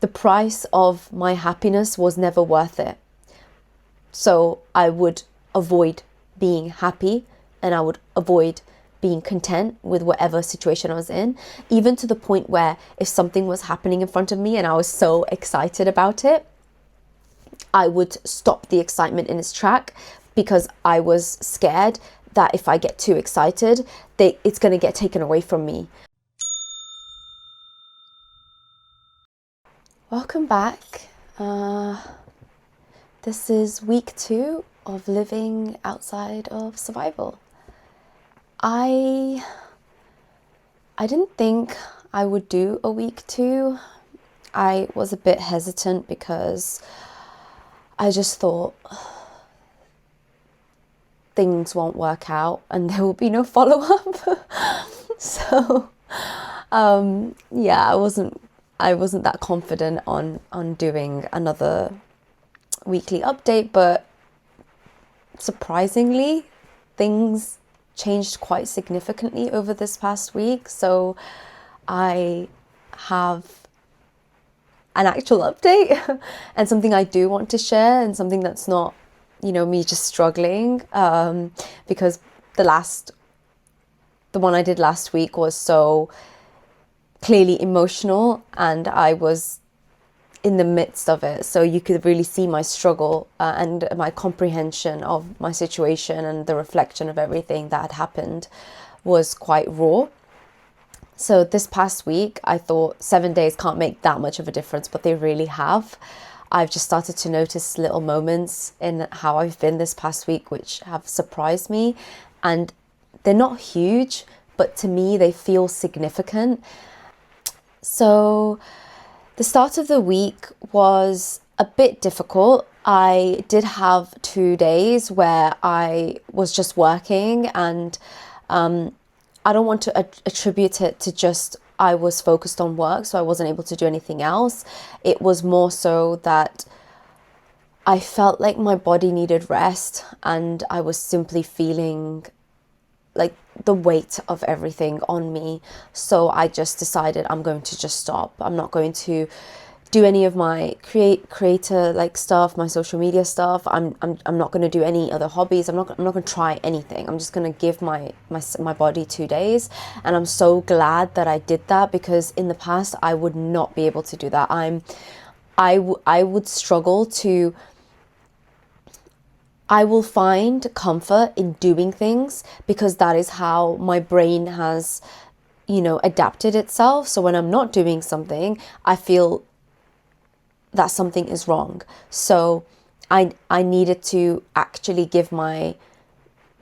the price of my happiness was never worth it. So I would avoid being happy, and I would avoid being content with whatever situation I was in, even to the point where if something was happening in front of me and I was so excited about it, I would stop the excitement in its track, because I was scared that if I get too excited, it's going to get taken away from me. Welcome back. This is week 2 of living outside of survival. I didn't think I would do a week 2. I was a bit hesitant because I just thought things won't work out and there will be no follow-up. So I wasn't that confident on doing another weekly update, but surprisingly things changed quite significantly over this past week. So I have an actual update and something I do want to share, and something that's not, me just struggling, because the one I did last week was so clearly emotional and I was in the midst of it, so you could really see my struggle and my comprehension of my situation, and the reflection of everything that had happened was quite raw. So this past week I thought 7 days can't make that much of a difference, but they really have. I've just started to notice little moments in how I've been this past week which have surprised me, and they're not huge, but to me they feel significant. So the start of the week was a bit difficult. I did have 2 days where I was just working, and I don't want to attribute it to just I was focused on work, so I wasn't able to do anything else. It was more so that I felt like my body needed rest, and I was simply feeling like the weight of everything on me. So I just decided I'm going to just stop. I'm not going to do any of my creator like stuff, my social media stuff. I'm not going to do any other hobbies. I'm not going to try anything. I'm just going to give my body 2 days, and I'm so glad that I did that, because in the past I would not be able to do that. I would struggle to. I will find comfort in doing things because that is how my brain has, adapted itself. So when I'm not doing something, I feel that something is wrong. So I needed to actually give my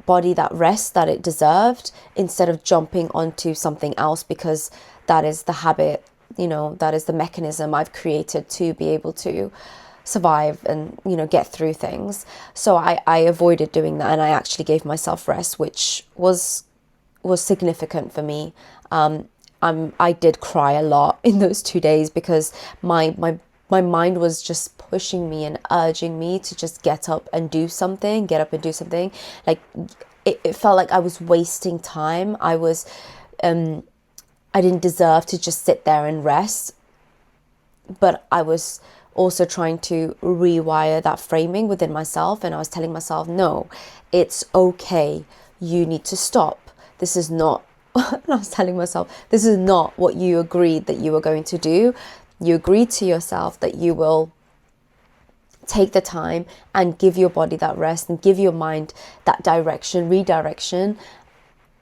body that rest that it deserved, instead of jumping onto something else, because that is the habit, that is the mechanism I've created to be able to survive and get through things. So I avoided doing that, and I actually gave myself rest, which was significant for me. I did cry a lot in those 2 days, because my mind was just pushing me and urging me to just get up and do something. Like it felt like I was wasting time. I didn't deserve to just sit there and rest, but I was also trying to rewire that framing within myself, and I was telling myself, no, it's okay, you need to stop. This is not and I was telling myself, this is not what you agreed that you were going to do. You agreed to yourself that you will take the time and give your body that rest and give your mind that redirection,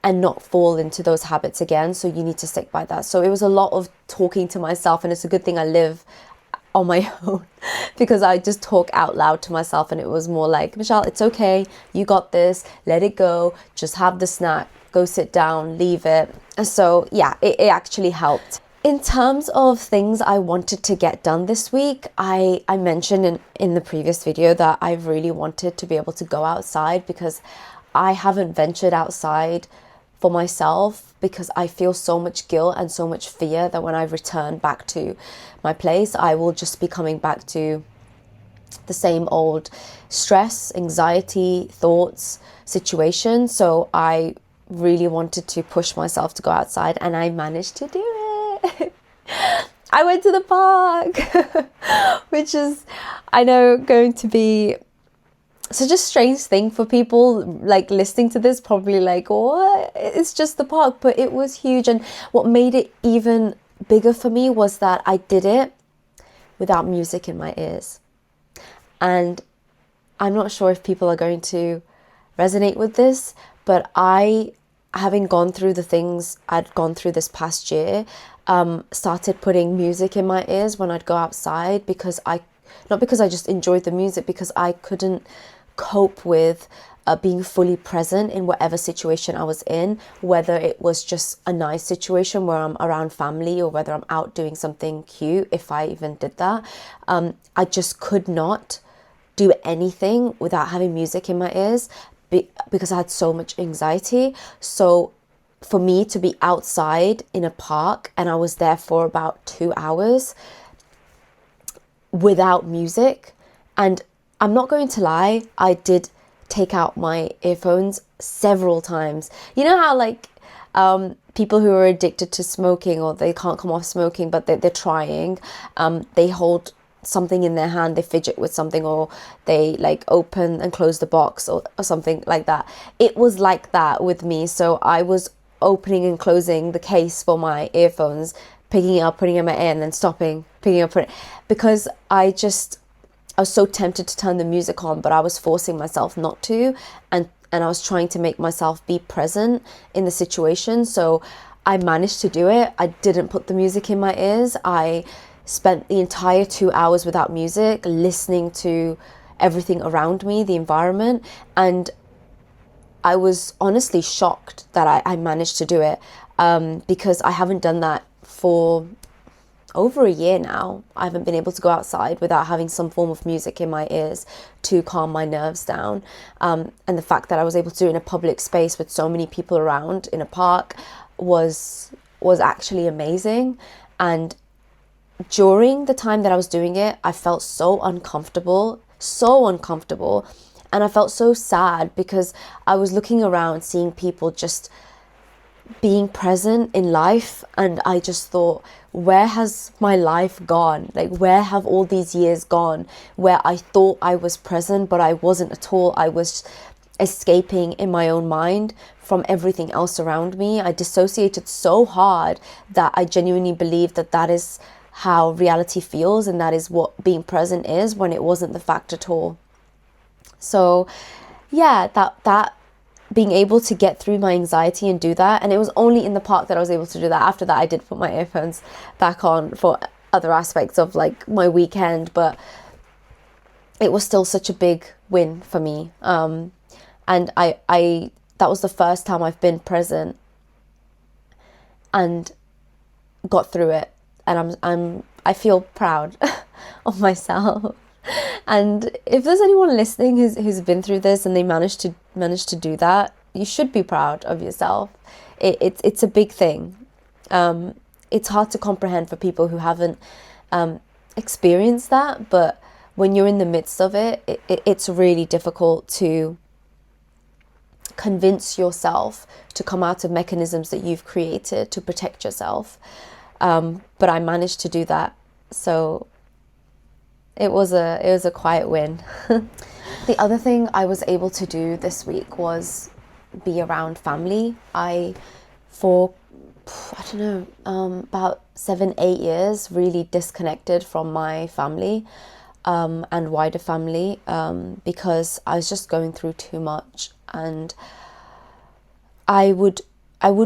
and not fall into those habits again. So you need to stick by that. So it was a lot of talking to myself, and it's a good thing I live on my own, because I just talk out loud to myself, and it was more like, Michelle, it's okay, you got this, let it go, just have the snack, go sit down, leave it. So yeah, it actually helped. In terms of things I wanted to get done this week, I mentioned in the previous video that I really wanted to be able to go outside, because I haven't ventured outside for myself, because I feel so much guilt and so much fear that when I return back to my place, I will just be coming back to the same old stress, anxiety, thoughts, situation. So I really wanted to push myself to go outside, and I managed to do it. I went to the park, which is, I know, going to be such a strange thing for people like listening to this, probably like, what? It's just the park, but it was huge. And what made it even bigger for me was that I did it without music in my ears. And I'm not sure if people are going to resonate with this, but I, having gone through the things I'd gone through this past year, started putting music in my ears when I'd go outside, because not because I just enjoyed the music, because I couldn't cope with being fully present in whatever situation I was in, whether it was just a nice situation where I'm around family or whether I'm out doing something cute, if I even did that. I just could not do anything without having music in my ears because I had so much anxiety. So for me to be outside in a park, and I was there for about 2 hours without music, and I'm not going to lie, I did take out my earphones several times. You know how like people who are addicted to smoking, or they can't come off smoking but they're trying, they hold something in their hand, they fidget with something, or they like open and close the box or something like that. It was like that with me. So I was opening and closing the case for my earphones, picking it up, putting it in my ear, and then stopping, picking it up, because I was so tempted to turn the music on, but I was forcing myself not to, and I was trying to make myself be present in the situation. So I managed to do it. I didn't put the music in my ears. I spent the entire 2 hours without music, listening to everything around me, the environment, and I was honestly shocked that I managed to do it, because I haven't done that for over a year now. I haven't been able to go outside without having some form of music in my ears to calm my nerves down. And the fact that I was able to do it in a public space with so many people around in a park was actually amazing. And during the time that I was doing it, I felt so uncomfortable, and I felt so sad because I was looking around, seeing people just being present in life, and I just thought, where has my life gone? Like, where have all these years gone where I thought I was present but I wasn't at all? I was escaping in my own mind from everything else around me. I dissociated so hard that I genuinely believed that that is how reality feels, and that is what being present is, when it wasn't the fact at all. So yeah, that being able to get through my anxiety and do that, and it was only in the park that I was able to do that. After that, I did put my earphones back on for other aspects of like my weekend, but it was still such a big win for me. And I that was the first time I've been present and got through it, and I feel proud of myself. And if there's anyone listening who's been through this and they managed to do that, you should be proud of yourself. It's a big thing. It's hard to comprehend for people who haven't experienced that, but when you're in the midst of it, it's really difficult to convince yourself to come out of mechanisms that you've created to protect yourself. But I managed to do that, so it was a quiet win. The other thing I was able to do this week was be around family. For I don't know, about 7-8 years, really disconnected from my family and wider family, because I was just going through too much, and I would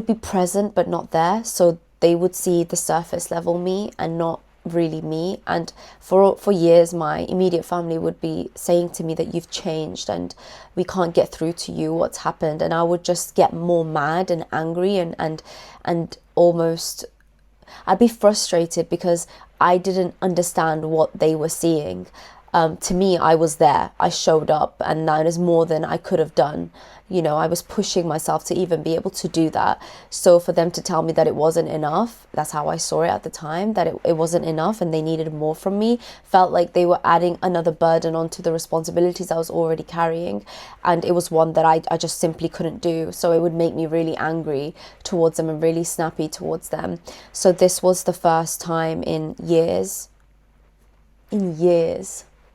be present but not there, so they would see the surface level me and not really me. And for years my immediate family would be saying to me that you've changed and we can't get through to you, what's happened? And I would just get more mad and angry, and almost I'd be frustrated because I didn't understand what they were seeing. To me, I was there, I showed up, and that is more than I could have done. You know, I was pushing myself to even be able to do that. So for them to tell me that it wasn't enough, that's how I saw it at the time, that it wasn't enough and they needed more from me, felt like they were adding another burden onto the responsibilities I was already carrying. And it was one that I just simply couldn't do. So it would make me really angry towards them and really snappy towards them. So this was the first time in years,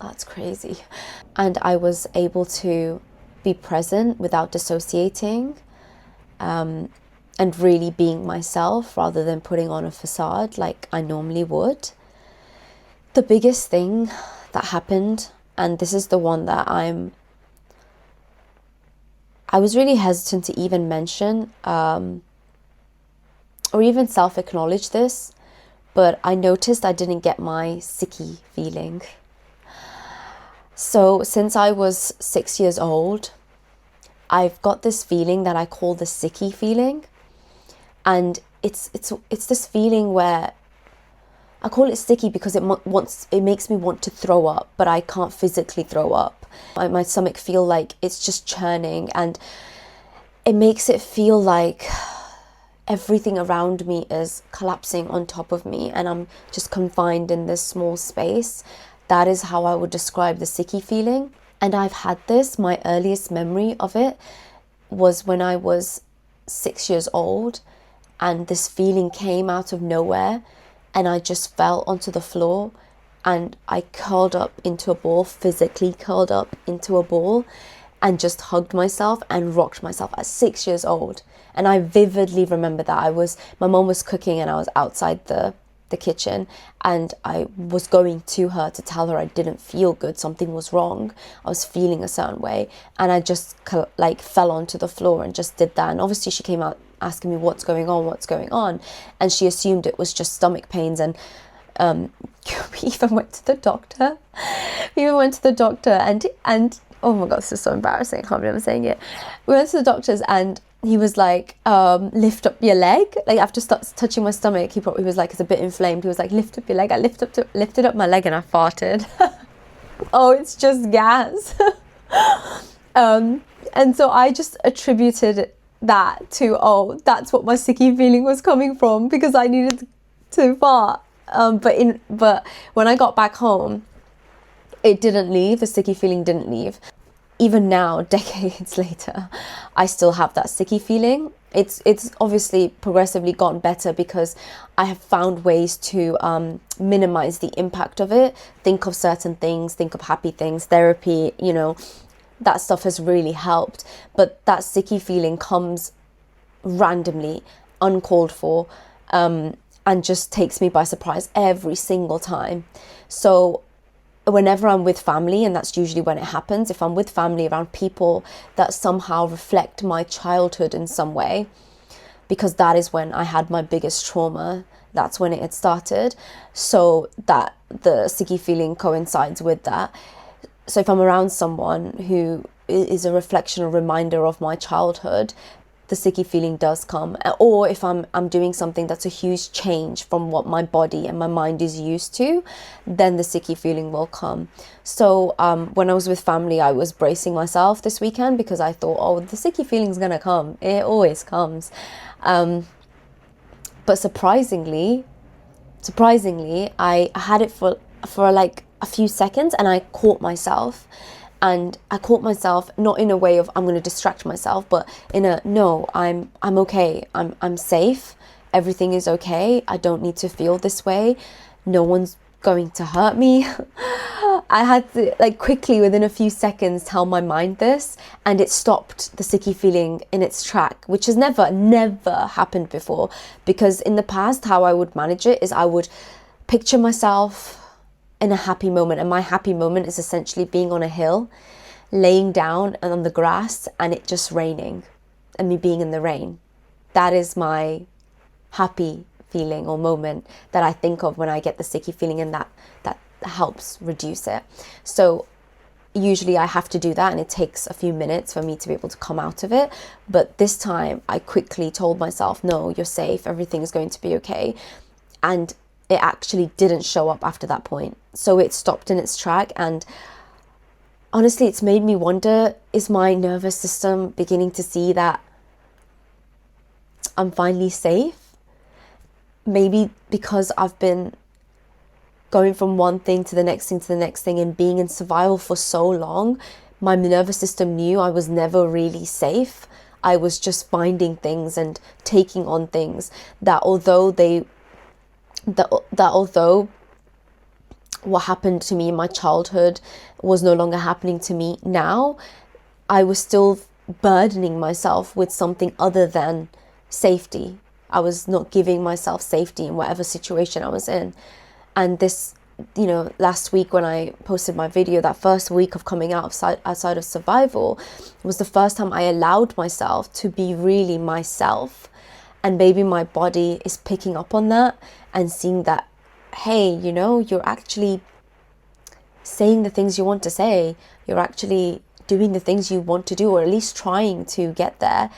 that's crazy. And I was able to be present without dissociating, and really being myself rather than putting on a facade like I normally would. The biggest thing that happened, and this is the one that I was really hesitant to even mention, or even self-acknowledge this, but I noticed I didn't get my sicky feeling. So since I was 6 years old, I've got this feeling that I call the sicky feeling. And it's this feeling where I call it sticky because it makes me want to throw up, but I can't physically throw up. My stomach feel like it's just churning, and it makes it feel like everything around me is collapsing on top of me and I'm just confined in this small space. That is how I would describe the sicky feeling. And I've had this, my earliest memory of it was when I was 6 years old, and this feeling came out of nowhere and I just fell onto the floor and I curled up into a ball, physically curled up into a ball, and just hugged myself and rocked myself at 6 years old. And I vividly remember that. My mom was cooking and I was outside the kitchen, and I was going to her to tell her I didn't feel good, something was wrong, I was feeling a certain way, and I just fell onto the floor and just did that. And obviously she came out asking me what's going on, and she assumed it was just stomach pains. And we even went to the doctor and oh my god, this is so embarrassing, I can't believe I'm saying it. We went to the doctors and he was like, lift up your leg. Like after touching my stomach, he was like, it's a bit inflamed. He was like, lift up your leg. I lifted up my leg and I farted. Oh, it's just gas. And so I just attributed that to, oh, that's what my sicky feeling was coming from, because I needed to fart. But when I got back home, it didn't leave. The sicky feeling didn't leave. Even now, decades later, I still have that sicky feeling. It's obviously progressively gotten better because I have found ways to minimize the impact of it. Think of certain things, think of happy things, therapy, you know, that stuff has really helped. But that sicky feeling comes randomly, uncalled for, and just takes me by surprise every single time. So whenever I'm with family, and that's usually when it happens, if I'm with family around people that somehow reflect my childhood in some way, because that is when I had my biggest trauma, that's when it had started, so that the sicky feeling coincides with that. So if I'm around someone who is a reflection or reminder of my childhood, the sicky feeling does come. Or if I'm doing something that's a huge change from what my body and my mind is used to, then the sicky feeling will come. So when I was with family, I was bracing myself this weekend because I thought, oh, the sicky feeling's gonna come. It always comes. But surprisingly, I had it for like a few seconds, and I caught myself. And I caught myself not in a way of I'm going to distract myself, but in a no, I'm okay. I'm safe. Everything is okay. I don't need to feel this way. No one's going to hurt me. I had to quickly within a few seconds tell my mind this, and it stopped the sicky feeling in its track, which has never happened before. Because in the past, how I would manage it is I would picture myself in a happy moment, and my happy moment is essentially being on a hill, laying down and on the grass, and it just raining, and me being in the rain. That is my happy feeling or moment that I think of when I get the sicky feeling, and that helps reduce it. So usually I have to do that, and it takes a few minutes for me to be able to come out of it. But this time I quickly told myself, no, you're safe, everything is going to be okay. And it actually didn't show up after that point. So it stopped in its track, and honestly, it's made me wonder, is my nervous system beginning to see that I'm finally safe? Maybe because I've been going from one thing to the next thing to the next thing and being in survival for so long, my nervous system knew I was never really safe. I was just finding things and taking on things that although what happened to me in my childhood was no longer happening to me now, I was still burdening myself with something other than safety. I was not giving myself safety in whatever situation I was in. And this, last week when I posted my video, that first week of coming outside of survival was the first time I allowed myself to be really myself. And maybe my body is picking up on that and seeing that, hey, you're actually saying the things you want to say. You're actually doing the things you want to do, or at least trying to get there.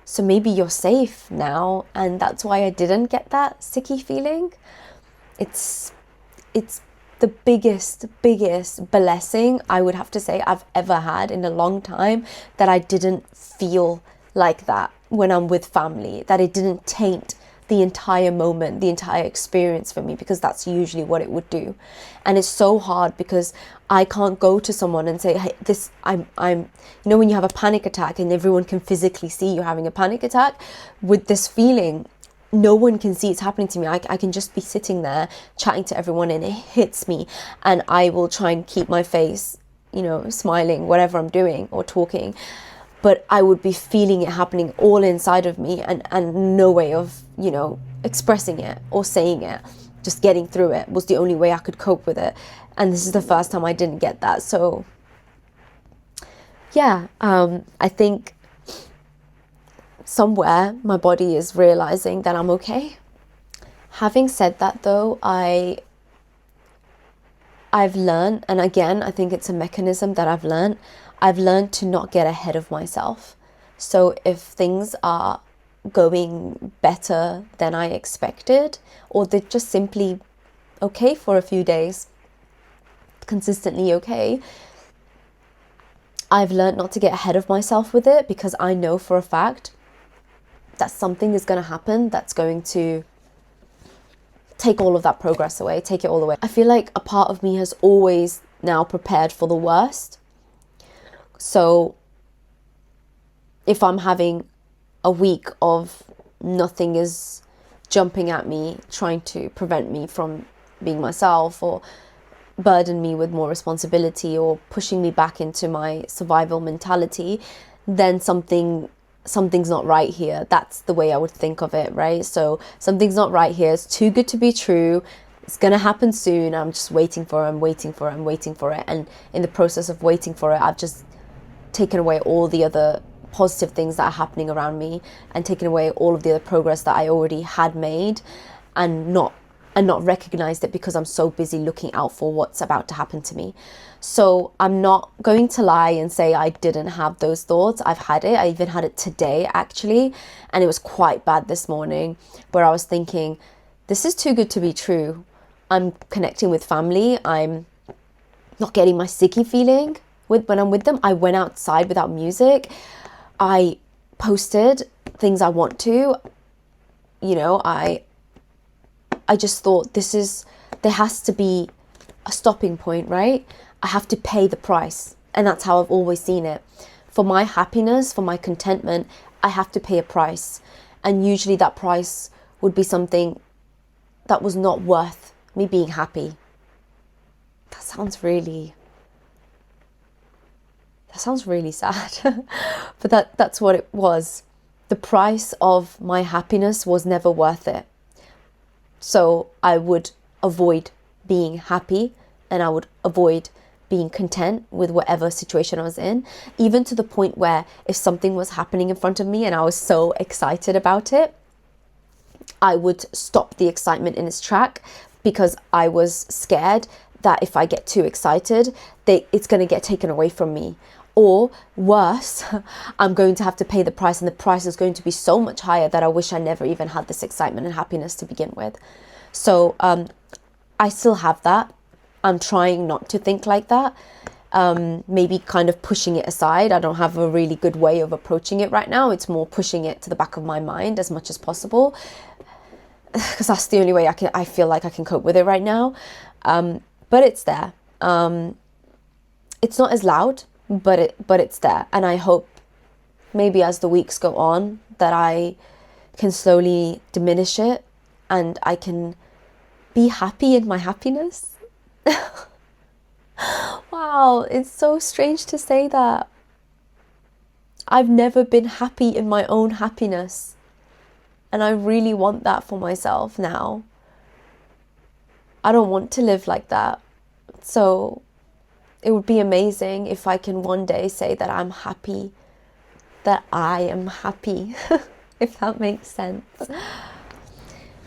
So maybe you're safe now. And that's why I didn't get that sicky feeling. It's the biggest blessing, I would have to say, I've ever had in a long time, that I didn't feel like that when I'm with family, that it didn't taint the entire moment, the entire experience for me, because that's usually what it would do. And it's so hard because I can't go to someone and say, hey, I'm when you have a panic attack and everyone can physically see you're having a panic attack, with this feeling, no one can see it's happening to me. I can just be sitting there chatting to everyone and it hits me, and I will try and keep my face, smiling, whatever I'm doing or talking. But I would be feeling it happening all inside of me, and no way of, expressing it or saying it. Just getting through it was the only way I could cope with it. And this is the first time I didn't get that. So yeah, I think somewhere my body is realizing that I'm okay. Having said that though, I've learned, and again, I think it's a mechanism that I've learned to not get ahead of myself. So if things are going better than I expected, or they're just simply okay for a few days, consistently okay, I've learned not to get ahead of myself with it, because I know for a fact that something is going to happen that's going to take all of that progress away, take it all away. I feel like a part of me has always now prepared for the worst. So if I'm having a week of nothing is jumping at me, trying to prevent me from being myself, or burden me with more responsibility, or pushing me back into my survival mentality, then something's not right here. That's the way I would think of it, right? So something's not right here. It's too good to be true. It's going to happen soon. I'm just waiting for it. And in the process of waiting for it, I've just taken away all the other positive things that are happening around me, and taken away all of the other progress that I already had made, and not recognized it because I'm so busy looking out for what's about to happen to me. So I'm not going to lie and say I didn't have those thoughts. I've had it. I even had it today, actually, and it was quite bad this morning, where I was thinking, this is too good to be true. I'm connecting with family. I'm not getting my sicky feeling when I'm with them. I went outside without music. I posted things I want to. I just thought, there has to be a stopping point, right? I have to pay the price. And that's how I've always seen it. For my happiness, for my contentment, I have to pay a price. And usually that price would be something that was not worth me being happy. That sounds really sad. But that's what it was. The price of my happiness was never worth it. So I would avoid being happy, and I would avoid being content with whatever situation I was in, even to the point where if something was happening in front of me and I was so excited about it, I would stop the excitement in its track, because I was scared that if I get too excited, it's going to get taken away from me. Or worse, I'm going to have to pay the price, and the price is going to be so much higher that I wish I never even had this excitement and happiness to begin with. So I still have that. I'm trying not to think like that. Maybe kind of pushing it aside. I don't have a really good way of approaching it right now. It's more pushing it to the back of my mind as much as possible, because that's the only way I feel like I can cope with it right now. But it's there. It's not as loud, but it's there. And I hope maybe as the weeks go on that I can slowly diminish it and I can be happy in my happiness. Wow, it's so strange to say that. I've never been happy in my own happiness. And I really want that for myself now. I don't want to live like that. So it would be amazing if I can one day say that I'm happy, that I am happy, if that makes sense.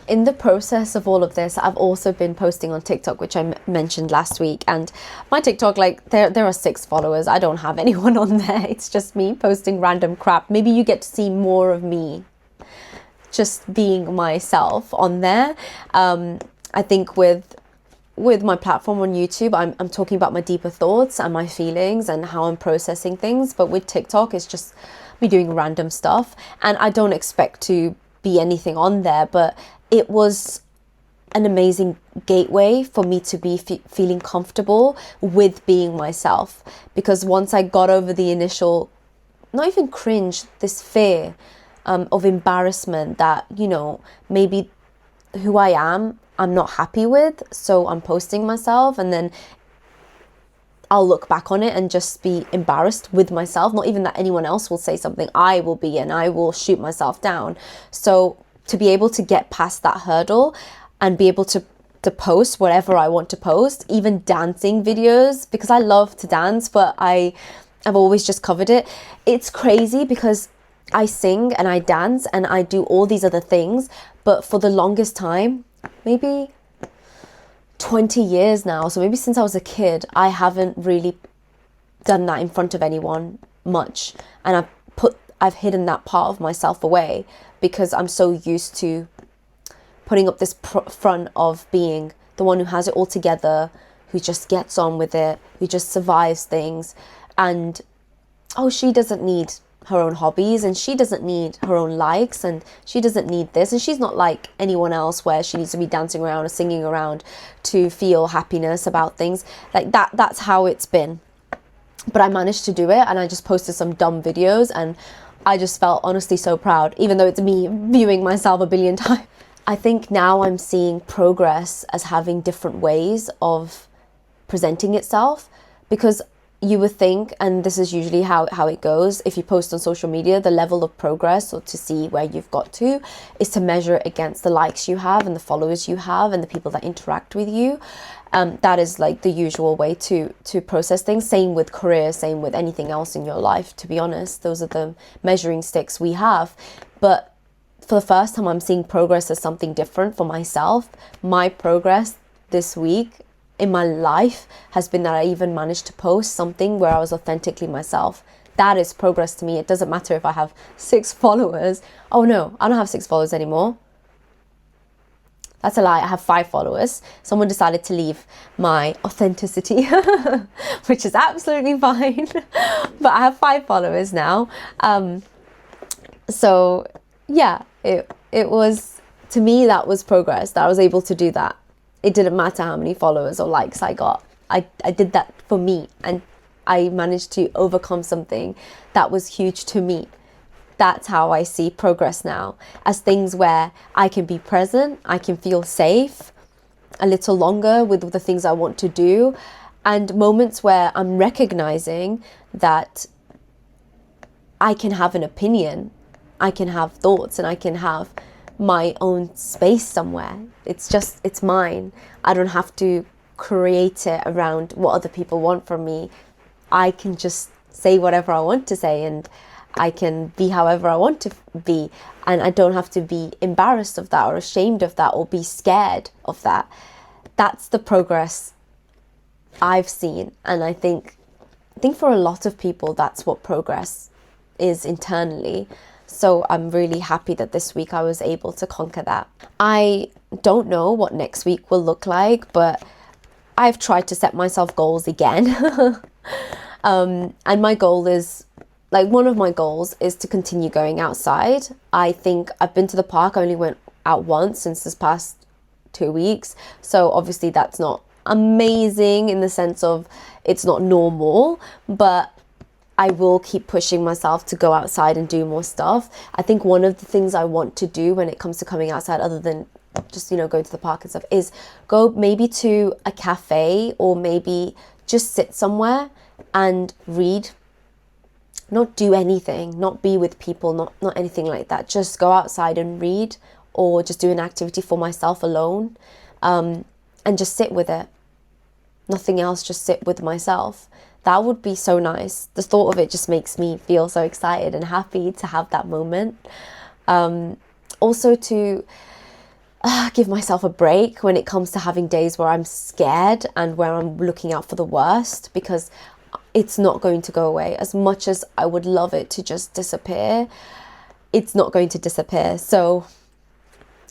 In the process of all of this, I've also been posting on TikTok, which I mentioned last week. And my TikTok, like, there are 6 followers. I don't have anyone on there. It's just me posting random crap. Maybe you get to see more of me just being myself on there. I think with my platform on YouTube, I'm talking about my deeper thoughts and my feelings and how I'm processing things. But with TikTok, it's just me doing random stuff. And I don't expect to be anything on there, but it was an amazing gateway for me to be feeling comfortable with being myself. Because once I got over the initial, not even cringe, this fear of embarrassment that, you know, maybe who I am, I'm not happy with, so I'm posting myself, and then I'll look back on it and just be embarrassed with myself. Not even that anyone else will say something, I will be, and I will shoot myself down. So to be able to get past that hurdle and be able to post whatever I want to post, even dancing videos, because I love to dance, but I've always just covered it. It's crazy because I sing and I dance and I do all these other things, but for the longest time, maybe 20 years now, so maybe since I was a kid, I haven't really done that in front of anyone much. And I've hidden that part of myself away because I'm so used to putting up this front of being the one who has it all together, who just gets on with it, who just survives things. And, oh, she doesn't need her own hobbies, and she doesn't need her own likes, and she doesn't need this, and she's not like anyone else where she needs to be dancing around or singing around to feel happiness about things. Like that's how it's been. But I managed to do it, and I just posted some dumb videos, and I just felt honestly so proud, even though it's me viewing myself a billion times. I think now I'm seeing progress as having different ways of presenting itself, because you would think, and this is usually how it goes, if you post on social media, the level of progress, or to see where you've got to, is to measure it against the likes you have and the followers you have and the people that interact with you. That is like the usual way to process things. Same with career, same with anything else in your life, to be honest. Those are the measuring sticks we have. But for the first time, I'm seeing progress as something different for myself. My progress this week in my life has been that I even managed to post something where I was authentically myself. That is progress to me. It doesn't matter if I have 6 followers. Oh no, I don't have 6 followers anymore. That's a lie. I have 5 followers. Someone decided to leave my authenticity, which is absolutely fine. But I have 5 followers now. So yeah, it was, to me, that was progress, that I was able to do that. It didn't matter how many followers or likes I got. I did that for me, and I managed to overcome something that was huge to me. That's how I see progress now, as things where I can be present, I can feel safe a little longer with the things I want to do, and moments where I'm recognizing that I can have an opinion, I can have thoughts, and I can have my own space somewhere. It's mine. I don't have to create it around what other people want from me. I can just say whatever I want to say, and I can be however I want to be, and I don't have to be embarrassed of that or ashamed of that or be scared of that. That's the progress I've seen, and I think for a lot of people that's what progress is internally. So I'm really happy that this week I was able to conquer that. I don't know what next week will look like, but I've tried to set myself goals again. And my goal is, like, one of my goals is to continue going outside. I think I've been to the park. I only went out once since this past 2 weeks. So obviously that's not amazing in the sense of it's not normal, but I will keep pushing myself to go outside and do more stuff. I think one of the things I want to do when it comes to coming outside, other than just, you know, go to the park and stuff, is go maybe to a cafe or maybe just sit somewhere and read. Not do anything, not be with people, not anything like that. Just go outside and read, or just do an activity for myself alone, and just sit with it. Nothing else, just sit with myself. That would be so nice. The thought of it just makes me feel so excited and happy to have that moment. Also to give myself a break when it comes to having days where I'm scared and where I'm looking out for the worst, because it's not going to go away. As much as I would love it to just disappear, it's not going to disappear. So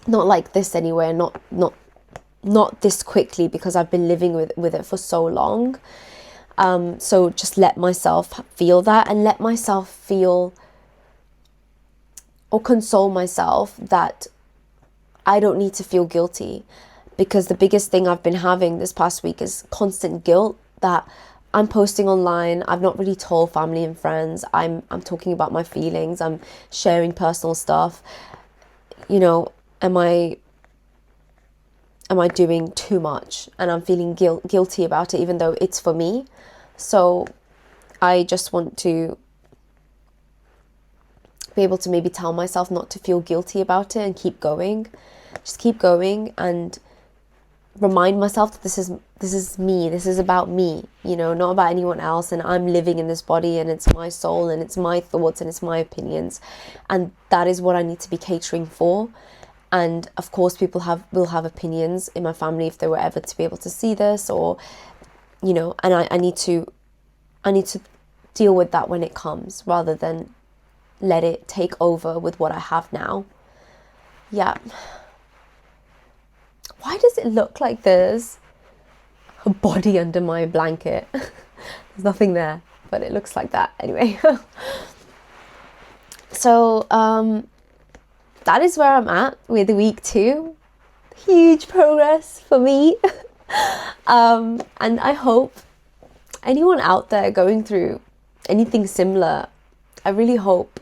not like this anyway, not this quickly, because I've been living with it for so long. So just let myself feel that, and let myself feel, or console myself, that I don't need to feel guilty, because the biggest thing I've been having this past week is constant guilt that I'm posting online. I've not really told family and friends. I'm talking about my feelings. I'm sharing personal stuff. You know, am I doing too much? And I'm feeling guilty about it, even though it's for me. So I just want to be able to maybe tell myself not to feel guilty about it and keep going. Just keep going and remind myself that this is me. This is about me, you know, not about anyone else. And I'm living in this body, and it's my soul, and it's my thoughts, and it's my opinions. And that is what I need to be catering for. And of course, people will have opinions in my family if they were ever to be able to see this, or, you know, and I need to deal with that when it comes, rather than let it take over with what I have now. Yeah. Why does it look like there's a body under my blanket? There's nothing there, but it looks like that anyway. So that is where I'm at with week 2. Huge progress for me. And I hope anyone out there going through anything similar, I really hope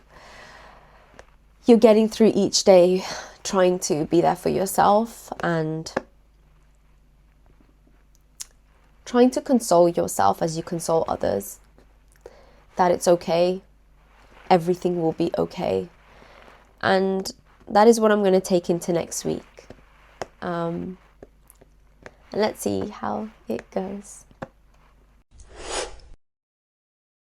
you're getting through each day trying to be there for yourself, and trying to console yourself as you console others, that it's okay, everything will be okay. And that is what I'm going to take into next week. And let's see how it goes.